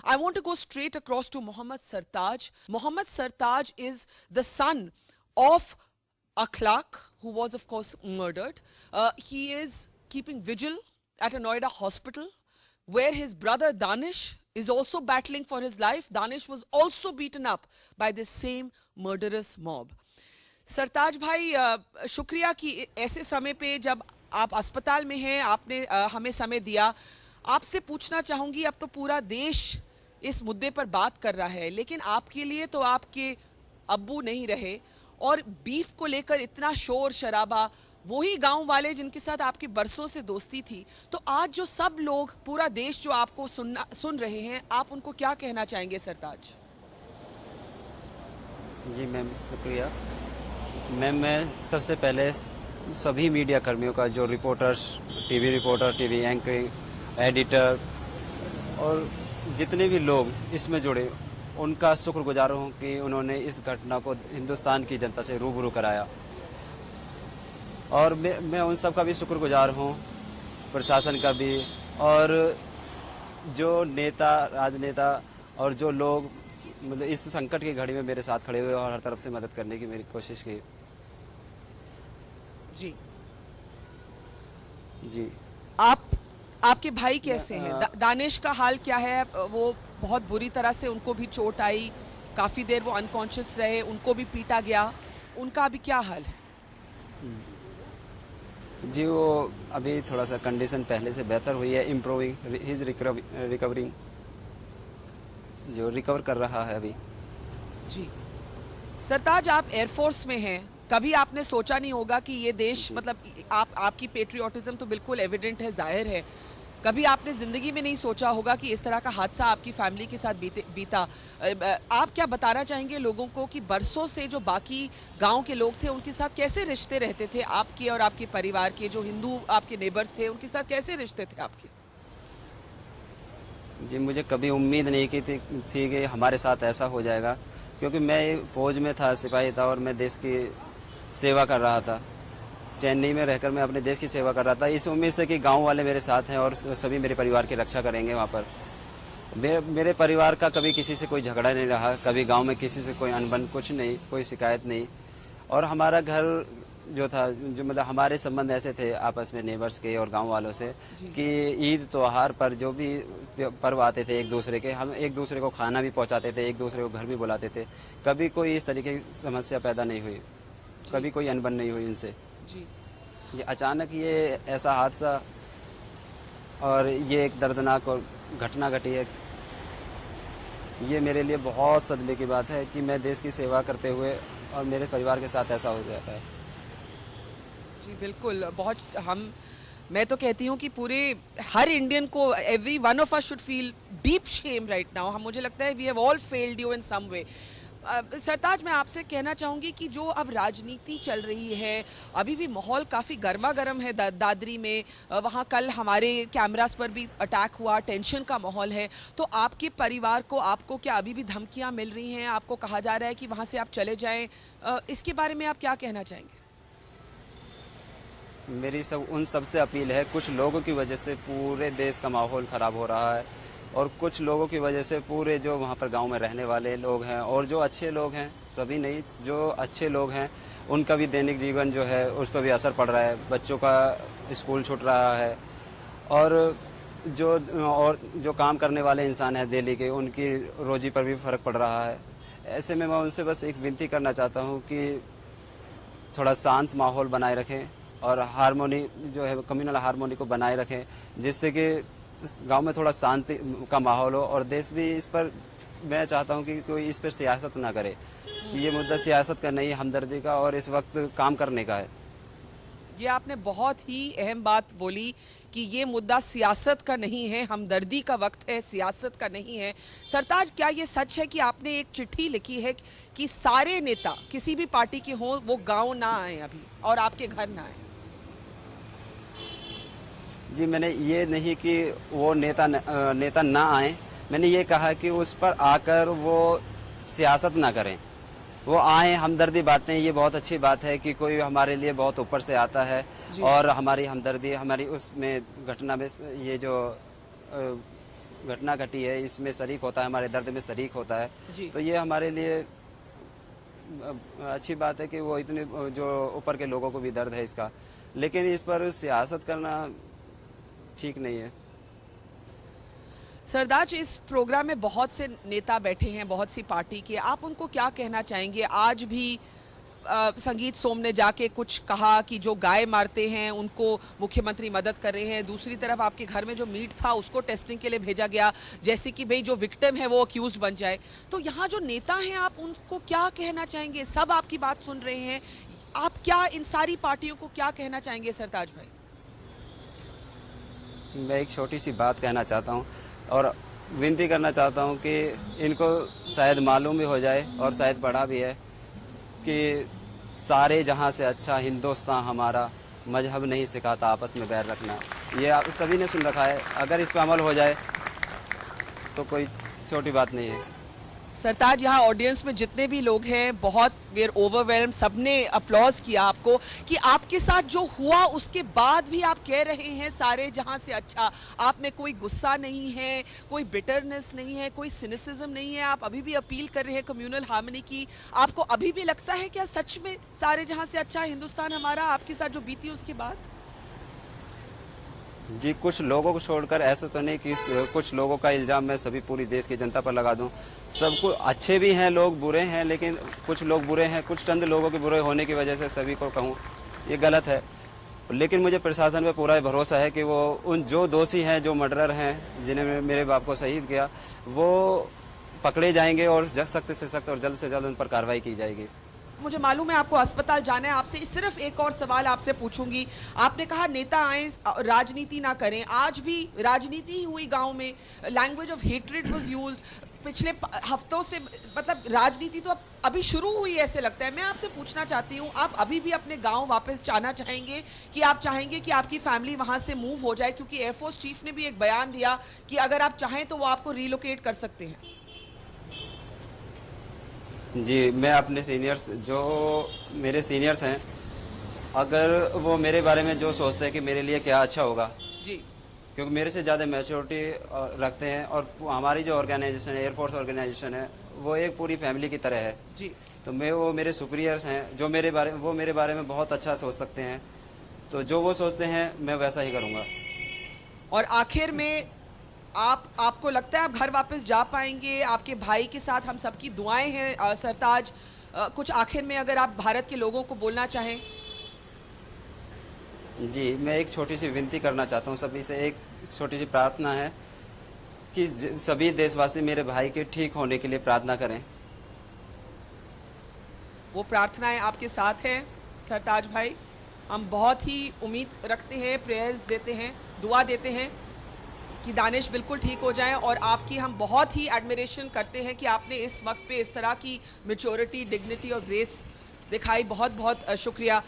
I want to go straight across to Mohammad Sartaj. Mohammad Sartaj is the son of Akhlaq, who was, of course, murdered. He is keeping vigil at a Noida hospital, where his brother Danish is also battling for his life. Danish was also beaten up by this same murderous mob. सरताज भाई, शुक्रिया कि ऐसे समय पे जब आप अस्पताल में हैं आपने हमें समय दिया। आपसे पूछना चाहूंगी, अब तो पूरा देश इस मुद्दे पर बात कर रहा है, लेकिन आपके लिए तो आपके अब्बू नहीं रहे और बीफ को लेकर इतना शोर शराबा, वही गांव वाले जिनके साथ आपकी बरसों से दोस्ती थी। तो आज जो सब लोग, पूरा देश जो आपको सुन रहे हैं, आप उनको क्या कहना चाहेंगे सरताज? जी मैम, शुक्रिया मैम। मैं सबसे पहले सभी मीडिया कर्मियों का, जो reporters, TV reporter, TV anchoring, editor और जितने भी लोग इसमें जुड़े, उनका शुक्रगुजार हूँ कि उन्होंने इस घटना को हिंदुस्तान की जनता से रूबरू कराया। और मैं उन सब का भी शुक्रगुजार हूँ, प्रशासन का भी, और जो नेता, राजनेता और जो लोग मतलब इस संकट की घड़ी में मेरे साथ खड़े हुए और हर तरफ से मदद करने की मेरी कोशिश की। जी जी। आपके भाई कैसे हैं? दानिश का हाल क्या है? वो बहुत बुरी तरह से, उनको भी चोट आई, काफी देर वो अनकॉन्शियस रहे, उनको भी पीटा गया, उनका अभी क्या हाल है? जी, वो अभी थोड़ा सा कंडीशन पहले से बेहतर हुई है, इम्प्रूविंग, हिज रिकवरिंग, जो रिकवर कर रहा है अभी। जी सरताज, आप एयरफोर्स में हैं, कभी आपने सोचा नहीं होगा कि ये देश, मतलब आपकी पेट्रियोटिज्म तो बिल्कुल एविडेंट है, जाहिर है, कभी आपने जिंदगी में नहीं सोचा होगा कि इस तरह का हादसा आपकी फैमिली के साथ बीता। आप क्या बताना चाहेंगे लोगों को कि बरसों से जो बाकी गांव के लोग थे, उनके साथ कैसे रिश्ते रहते थे आपके और आपके परिवार के? जो हिंदू आपके नेबर्स थे, उनके साथ कैसे रिश्ते थे आपके? जी, मुझे कभी उम्मीद नहीं की थी कि हमारे साथ ऐसा हो जाएगा, क्योंकि मैं फौज में था, सिपाही था और मैं देश की सेवा कर रहा था। चेन्नई में रहकर मैं अपने देश की सेवा कर रहा था, इस उम्मीद से कि गांव वाले मेरे साथ हैं और सभी मेरे परिवार की रक्षा करेंगे वहाँ पर। मेरे परिवार का कभी किसी से कोई झगड़ा नहीं रहा, कभी गांव में किसी से कोई अनबन, कुछ नहीं, कोई शिकायत नहीं। और हमारा घर जो था, जो मतलब हमारे संबंध ऐसे थे आपस में नेबर्स के और गांव वालों से कि ईद त्योहार पर जो भी पर्व आते थे एक दूसरे के, हम एक दूसरे को खाना भी पहुंचाते थे, एक दूसरे को घर भी बुलाते थे। कभी कोई इस तरीके की समस्या पैदा नहीं हुई, कभी कोई अनबन नहीं हुई इनसे। जी, अचानक ये ऐसा हादसा और ये एक दर्दनाक और घटना घटी है, ये मेरे लिए बहुत सदमे की बात है कि मैं देश की सेवा करते हुए और मेरे परिवार के साथ ऐसा हो जाता है। जी बिल्कुल, मैं तो कहती हूँ कि पूरे हर इंडियन को, every one of us should feel deep shame right now. मुझे लगता है we have all failed you in some way. Sartaj, मैं आपसे कहना चाहूँगी कि जो अब राजनीति चल रही है, अभी भी माहौल काफ़ी गर्मा गर्म है दादरी में। वहाँ कल हमारे कैमरास पर भी अटैक हुआ, टेंशन का माहौल है। तो आपके परिवार को, आपको क्या अभी भी धमकियाँ मिल रही हैं? आपको कहा जा रहा है कि वहाँ से आप चले जाएं, इसके बारे में आप क्या कहना चाहेंगे? मेरी उन सबसे अपील है, कुछ लोगों की वजह से पूरे देश का माहौल ख़राब हो रहा है और कुछ लोगों की वजह से पूरे जो वहाँ पर गांव में रहने वाले लोग हैं और जो अच्छे लोग हैं, सभी नहीं, जो अच्छे लोग हैं, उनका भी दैनिक जीवन जो है उस पर भी असर पड़ रहा है। बच्चों का स्कूल छूट रहा है और जो काम करने वाले इंसान हैं दिल्ली के, उनकी रोजी पर भी फ़र्क पड़ रहा है। ऐसे में मैं उनसे बस एक विनती करना चाहता हूँ कि थोड़ा शांत माहौल बनाए रखें और हारमोनी जो है, कम्युनल हारमोनी को बनाए रखें, जिससे कि गांव में थोड़ा शांति का माहौल हो। और देश भी इस पर, मैं चाहता हूं कि कोई इस पर सियासत ना करे, कि ये मुद्दा सियासत का नहीं, हमदर्दी का और इस वक्त काम करने का है। ये आपने बहुत ही अहम बात बोली कि ये मुद्दा सियासत का नहीं है, हमदर्दी का वक्त है, सियासत का नहीं है। सरताज, क्या ये सच है कि आपने एक चिट्ठी लिखी है कि सारे नेता किसी भी पार्टी के हों, वो गांव ना आए अभी और आपके घर ना आए? जी, मैंने ये नहीं कि वो नेता ना आए, मैंने ये कहा कि उस पर आकर वो सियासत ना करें, वो आए, हमदर्दी बांटें। ये बहुत अच्छी बात है कि कोई हमारे लिए बहुत ऊपर से आता है और हमारी हमदर्दी, हमारी उसमें घटना में ये जो घटना घटी है इसमें शरीक होता है, हमारे दर्द में शरीक होता है, जी। तो ये हमारे लिए अच्छी बात है कि वो इतने जो ऊपर के लोगों को भी दर्द है इसका, लेकिन इस पर सियासत करना ठीक नहीं है। सरताज, इस प्रोग्राम में बहुत से नेता बैठे हैं, बहुत सी पार्टी के, आप उनको क्या कहना चाहेंगे? आज भी संगीत सोम ने जाके कुछ कहा कि जो गाय मारते हैं उनको मुख्यमंत्री मदद कर रहे हैं, दूसरी तरफ आपके घर में जो मीट था उसको टेस्टिंग के लिए भेजा गया, जैसे कि भाई जो विक्टिम है वो अक्यूज्ड बन जाए। तो यहाँ जो नेता हैं आप उनको क्या कहना चाहेंगे? सब आपकी बात सुन रहे हैं, आप क्या इन सारी पार्टियों को क्या कहना चाहेंगे सरताज भाई? मैं एक छोटी सी बात कहना चाहता हूँ और विनती करना चाहता हूँ कि इनको शायद मालूम भी हो जाए और शायद पढ़ा भी है कि सारे जहाँ से अच्छा हिंदुस्तान हमारा, मजहब नहीं सिखाता आपस में बैर रखना। ये आप सभी ने सुन रखा है, अगर इस पर अमल हो जाए तो कोई छोटी बात नहीं है। सरताज, यहाँ ऑडियंस में जितने भी लोग हैं बहुत वेयर ओवरवेल्म, सबने अप्लॉज किया आपको कि आपके साथ जो हुआ उसके बाद भी आप कह रहे हैं सारे जहाँ से अच्छा। आप में कोई गुस्सा नहीं है, कोई बिटरनेस नहीं है, कोई सिनिसिज्म नहीं है, आप अभी भी अपील कर रहे हैं कम्युनल हार्मनी की। आपको अभी भी लगता है क्या सच में सारे जहाँ से अच्छा हिंदुस्तान हमारा, आपके साथ जो बीती उसके बाद? जी, कुछ लोगों को छोड़कर ऐसा तो नहीं कि कुछ लोगों का इल्जाम मैं सभी पूरी देश की जनता पर लगा दूं। सबको अच्छे भी हैं लोग, बुरे हैं, लेकिन कुछ लोग बुरे हैं, कुछ चंद लोगों के बुरे होने की वजह से सभी को कहूं ये गलत है। लेकिन मुझे प्रशासन पे पूरा भरोसा है कि वो उन जो दोषी हैं, जो मर्डरर हैं, जिन्हें मेरे बाप को शहीद किया, वो पकड़े जाएंगे और सख्त से सख्त और जल्द से जल्द उन पर कार्रवाई की जाएगी। मुझे मालूम है आपको अस्पताल जाना है, आपसे सिर्फ एक और सवाल आपसे पूछूंगी। आपने कहा नेता आए राजनीति ना करें, आज भी राजनीति ही हुई गांव में, language of hatred was used. पिछले हफ्तों से मतलब राजनीति तो अभी शुरू हुई ऐसे लगता है। मैं आपसे पूछना चाहती हूँ, आप अभी भी अपने गांव वापस जाना चाहेंगे कि आप चाहेंगे कि आपकी फैमिली वहां से मूव हो जाए? क्योंकि एयरफोर्स चीफ ने भी एक बयान दिया कि अगर आप चाहें तो वो आपको रिलोकेट कर सकते हैं। जी, मैं अपने सीनियर्स, जो मेरे सीनियर्स हैं, अगर वो मेरे बारे में जो सोचते हैं कि मेरे लिए क्या अच्छा होगा, जी, क्योंकि मेरे से ज़्यादा मैच्योरिटी रखते हैं और हमारी जो ऑर्गेनाइजेशन है, एयरफोर्स ऑर्गेनाइजेशन है, वो एक पूरी फैमिली की तरह है। जी। तो वो मेरे सुपीरियर्स हैं, जो मेरे बारे में बहुत अच्छा सोच सकते हैं, तो जो वो सोचते हैं मैं वैसा ही करूँगा। और आखिर में आपको लगता है आप घर वापस जा पाएंगे? आपके भाई के साथ हम सबकी दुआएं हैं। सरताज, कुछ आखिर में अगर आप भारत के लोगों को बोलना चाहें? जी, मैं एक छोटी सी विनती करना चाहता हूँ सभी से, एक छोटी सी प्रार्थना है कि सभी देशवासी मेरे भाई के ठीक होने के लिए प्रार्थना करें। वो प्रार्थनाएं आपके साथ हैं सरताज भाई। हम बहुत ही उम्मीद रखते हैं, प्रेयर्स देते हैं, दुआ देते हैं कि दानिश बिल्कुल ठीक हो जाएं। और आपकी हम बहुत ही एडमिरेशन करते हैं कि आपने इस वक्त पे इस तरह की मैच्योरिटी, डिग्निटी और ग्रेस दिखाई। बहुत बहुत शुक्रिया।